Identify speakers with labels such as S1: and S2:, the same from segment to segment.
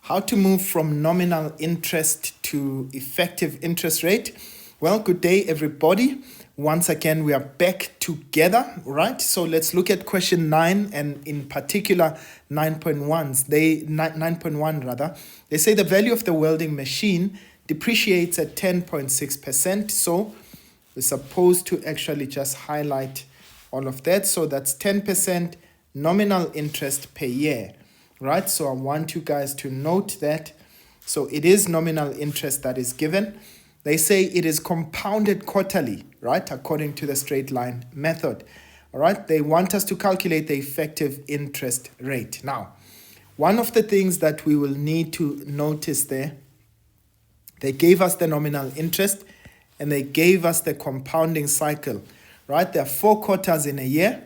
S1: How to move from nominal interest to effective interest rate? Well, good day, everybody. Once again, we are back together, right? So let's look at question 9 and in particular 9.1 rather. They say the value of the welding machine depreciates at 10.6%. So we're supposed to actually just highlight all of that. So that's 10% nominal interest per year, right? So I want you guys to note that. So it is nominal interest that is given. They say it is compounded quarterly, right? According to the straight line method. All right. They want us to calculate the effective interest rate. Now, one of the things that we will need to notice there, they gave us the nominal interest and they gave us the compounding cycle, right? There are 4 quarters in a year,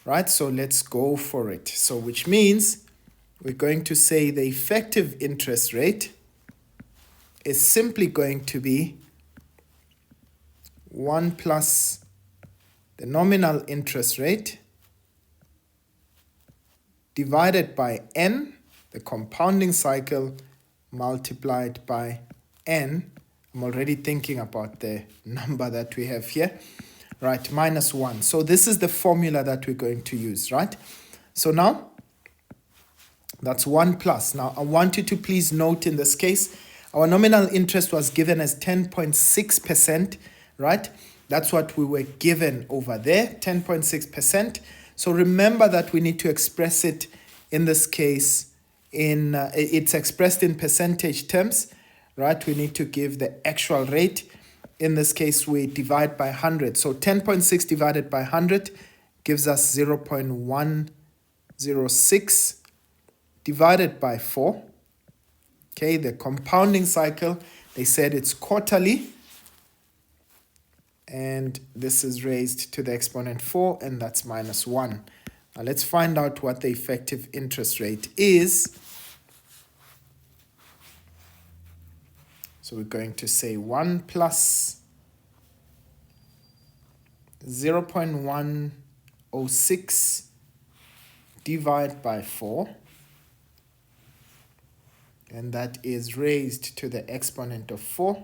S1: right? So let's go for it. So which means we're going to say the effective interest rate is simply going to be 1 plus the nominal interest rate divided by n, the compounding cycle, multiplied by n. I'm already thinking about the number that we have here, right? Minus 1. So this is the formula that we're going to use, right? So now, that's 1 plus. Now, I want you to please note in this case, our nominal interest was given as 10.6%, right? That's what we were given over there, 10.6%. So remember that we need to express it in this case in, it's expressed in percentage terms, right? We need to give the actual rate. In this case, we divide by 100. So 10.6 divided by 100 gives us 0.106 divided by 4. Okay, the compounding cycle, they said it's quarterly. And this is raised to the exponent 4, and that's minus 1. Now let's find out what the effective interest rate is. So we're going to say 1 plus 0.106 divided by 4. And that is raised to the exponent of 4.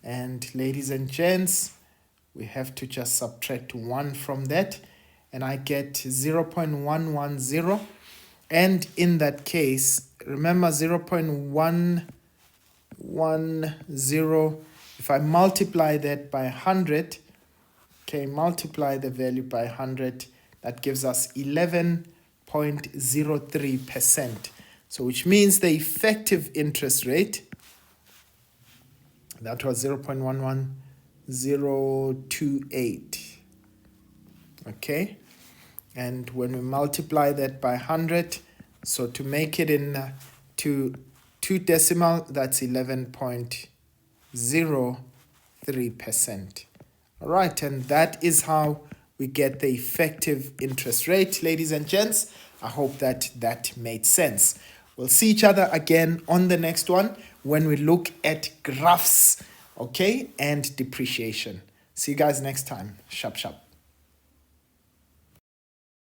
S1: And ladies and gents, we have to just subtract 1 from that. And I get 0.110. And in that case, remember 0.110, if I multiply that by 100, okay, multiply the value by 100, that gives us 11.03%. So which means the effective interest rate, that was 0.11028. Okay. And when we multiply that by 100, so to make it in to 2 decimal, that's 11.03%. All right. And that is how we get the effective interest rate, ladies and gents. I hope that that made sense. We'll see each other again on the next one when we look at graphs, okay, and depreciation. See you guys next time. Sharp, sharp.